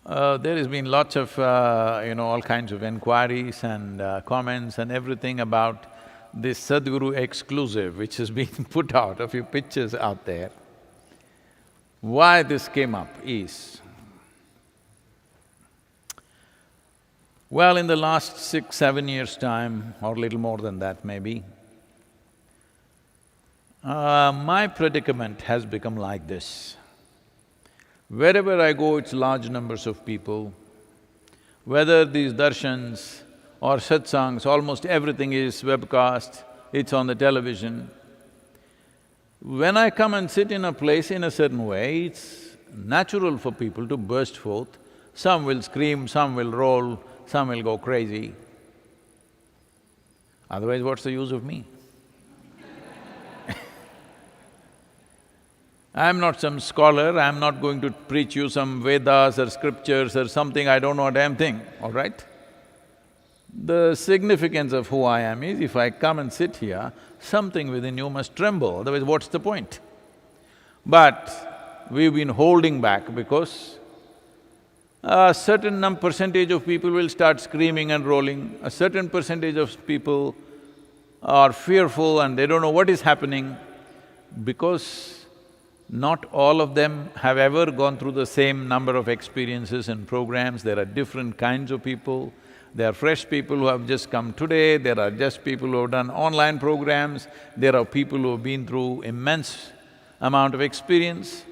There has been lots of, all kinds of inquiries and comments and everything about this Sadhguru exclusive which has been put out, a few pictures out there. Why this came up is, well, in the last 6, 7 years' time, or little more than that maybe, my predicament has become like this. Wherever I go, it's large numbers of people. Whether these darshans or satsangs, almost everything is webcast, it's on the television. When I come and sit in a place in a certain way, it's natural for people to burst forth. Some will scream, some will roll, some will go crazy. Otherwise, what's the use of me? I'm not some scholar, I'm not going to preach you some Vedas or scriptures or something, I don't know a damn thing, all right? The significance of who I am is, if I come and sit here, something within you must tremble, otherwise what's the point? But we've been holding back because a certain percentage of people will start screaming and rolling, a certain percentage of people are fearful and they don't know what is happening because not all of them have ever gone through the same number of experiences and programs. There are different kinds of people. There are fresh people who have just come today, there are just people who have done online programs, there are people who have been through immense amount of experience.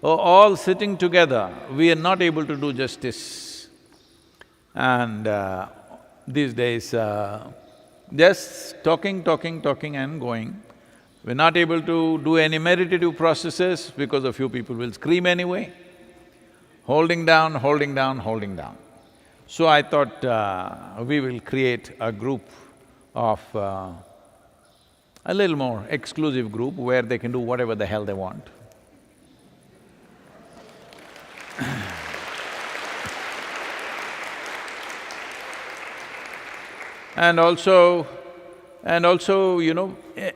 All sitting together, we are not able to do justice. And these days, just talking and going. We're not able to do any meditative processes because a few people will scream anyway. Holding down, holding down, holding down. So I thought we will create a group of… a little more exclusive group where they can do whatever the hell they want. And also,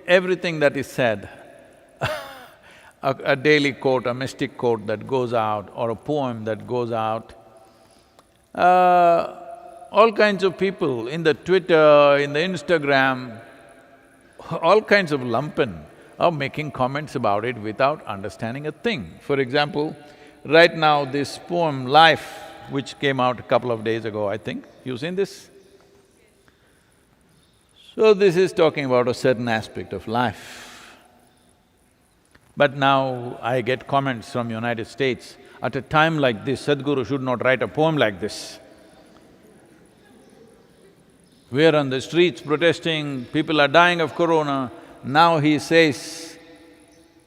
everything that is said, a daily quote, a mystic quote that goes out or a poem that goes out, all kinds of people in the Twitter, in the Instagram, all kinds of lumpen are making comments about it without understanding a thing. For example, right now this poem, Life, which came out a couple of days ago, I think, you've seen this? So this is talking about a certain aspect of life. But now I get comments from United States, at a time like this, Sadhguru should not write a poem like this. We are on the streets protesting, people are dying of corona, now he says,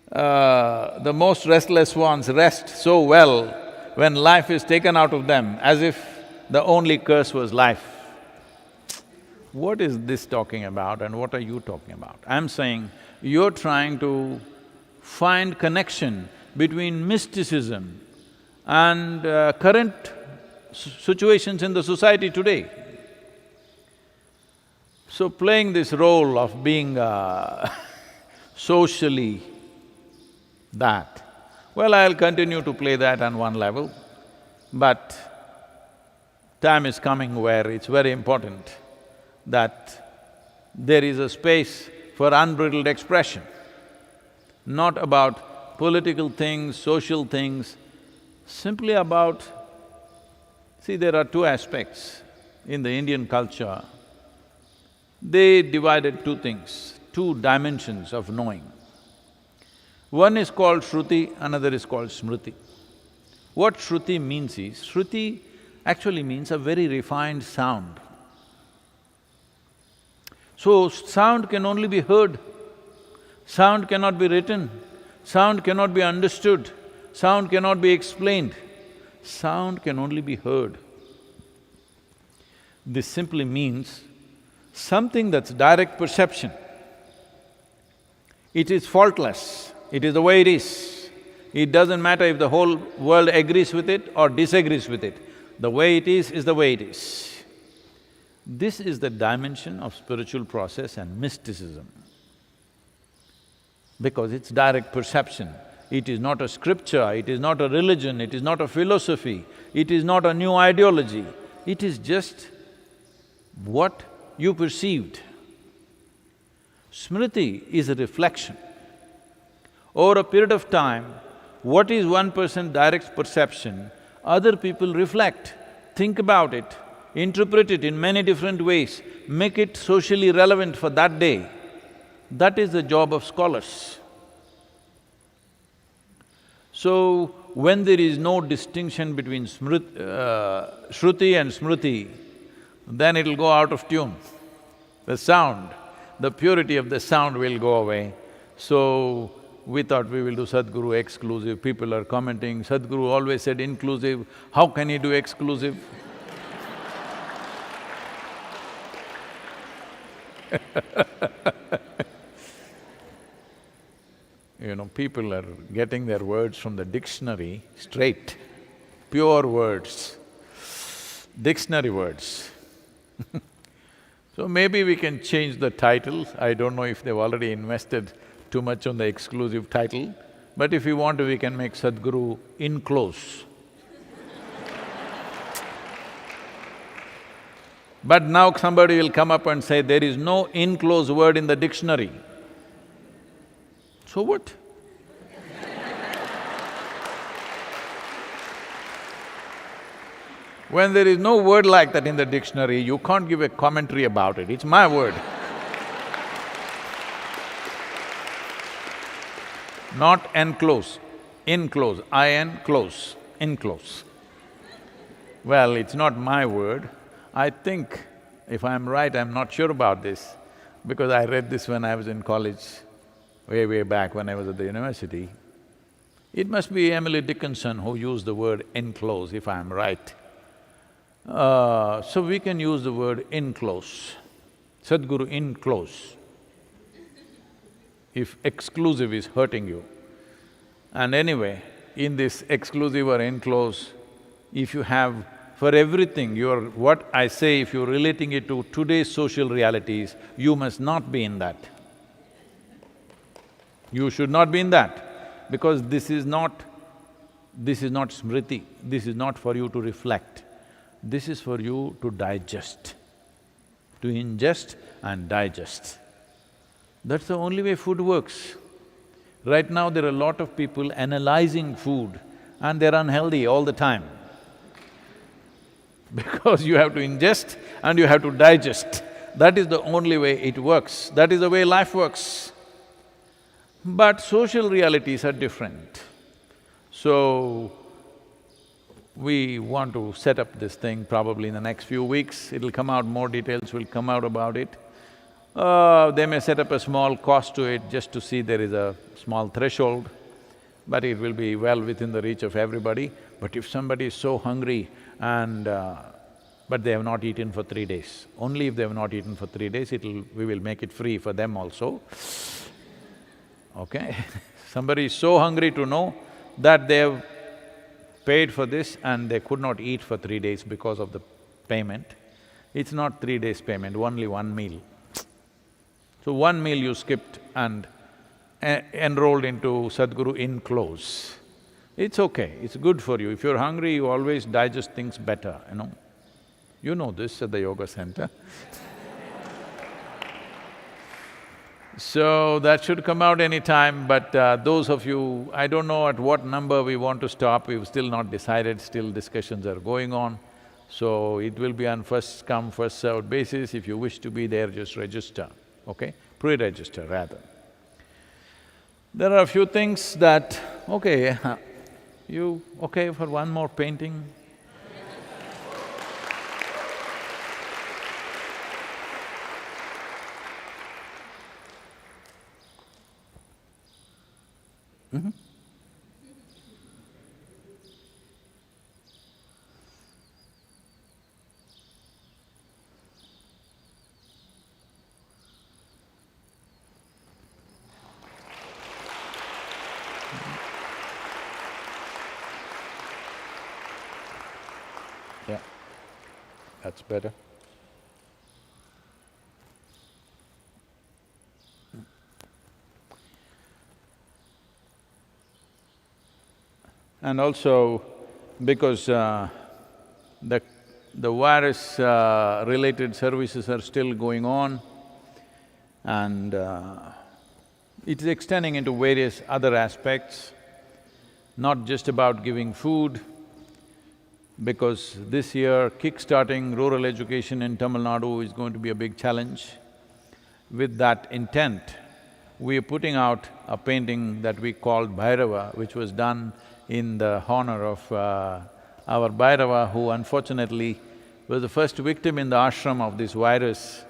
the most restless ones rest so well when life is taken out of them, as if the only curse was life. What is this talking about and what are you talking about? I'm saying, you're trying to find connection between mysticism and current situations in the society today. So playing this role of being socially that, well, I'll continue to play that on one level, but time is coming where it's very important that there is a space for unbridled expression, not about political things, social things, simply about… See, there are two aspects in the Indian culture. They divided two things, two dimensions of knowing. One is called Shruti, another is called Smriti. What Shruti means is, Shruti actually means a very refined sound. So, sound can only be heard, sound cannot be written, sound cannot be understood, sound cannot be explained, sound can only be heard. This simply means something that's direct perception. It is faultless, it is the way it is. It doesn't matter if the whole world agrees with it or disagrees with it. The way it is the way it is. This is the dimension of spiritual process and mysticism, because it's direct perception. It is not a scripture, it is not a religion, it is not a philosophy, it is not a new ideology. It is just what you perceived. Smriti is a reflection. Over a period of time, what is one person's direct perception, other people reflect, think about it, interpret it in many different ways, make it socially relevant for that day. That is the job of scholars. So, when there is no distinction between Shruti and Smriti, then it'll go out of tune. The sound, the purity of the sound will go away. So, we thought we will do Sadhguru exclusive. People are commenting, Sadhguru always said inclusive, how can he do exclusive? You know, people are getting their words from the dictionary straight, pure words, dictionary words. So maybe we can change the title. I don't know if they've already invested too much on the exclusive title, but if we want to, we can make Sadhguru in close. But now somebody will come up and say, there is no in close word in the dictionary. So what? When there is no word like that in the dictionary, you can't give a commentary about it, it's my word. Not enclose, enclose, I-N-close, enclose. Well, it's not my word. I think, if I'm right, I'm not sure about this, because I read this when I was in college, way back when I was at the university. It must be Emily Dickinson who used the word enclose, if I'm right. So we can use the word enclose, Sadhguru enclose, if exclusive is hurting you. And anyway, in this exclusive or enclose, if you have… for everything, what I say, if you're relating it to today's social realities, you must not be in that. You should not be in that, because this is not smriti, this is not for you to reflect. This is for you to digest, to ingest and digest. That's the only way food works. Right now, there are a lot of people analyzing food and they're unhealthy all the time. Because you have to ingest and you have to digest. That is the only way it works, that is the way life works. But social realities are different. So, we want to set up this thing probably in the next few weeks. It'll come out, more details will come out about it. They may set up a small cost to it just to see there is a small threshold, but it will be well within the reach of everybody. But if somebody is so hungry and… but they have not eaten for 3 days, only if they have not eaten for 3 days, we will make it free for them also. Okay? Somebody is so hungry to know that they have paid for this and they could not eat for 3 days because of the payment. It's not 3 days payment, only one meal. So one meal you skipped and enrolled into Sadhguru in close. It's okay, it's good for you. If you're hungry, you always digest things better, you know. You know this at the yoga center. So that should come out any time, but those of you… I don't know at what number we want to stop, we've still not decided, still discussions are going on. So it will be on first come, first served basis. If you wish to be there, just register, okay? Pre-register rather. There are a few things that… okay, you okay for one more painting? Mm-hmm. Yeah, that's better. And also because the, the virus related services are still going on, and it is extending into various other aspects, not just about giving food, because this year kick-starting rural education in Tamil Nadu is going to be a big challenge. With that intent, we are putting out a painting that we called Bhairava, which was done in the honor of our Bhairava, who unfortunately was the first victim in the ashram of this virus.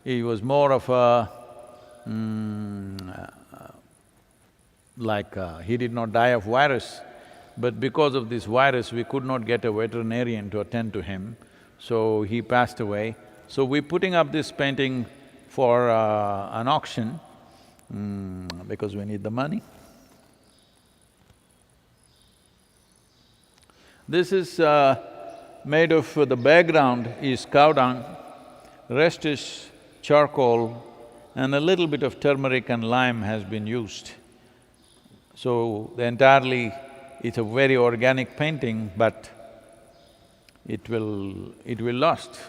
He was more of a… he did not die of virus, but because of this virus, we could not get a veterinarian to attend to him, so he passed away. So we're putting up this painting for an auction, because we need the money. This is made of… the background is cow dung, rest is charcoal, and a little bit of turmeric and lime has been used. So entirely, it's a very organic painting, but it will last.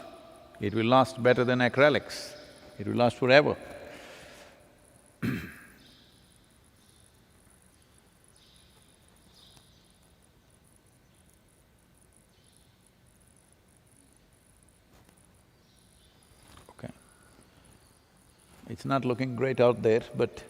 It will last better than acrylics. It will last forever. Okay. It's not looking great out there, but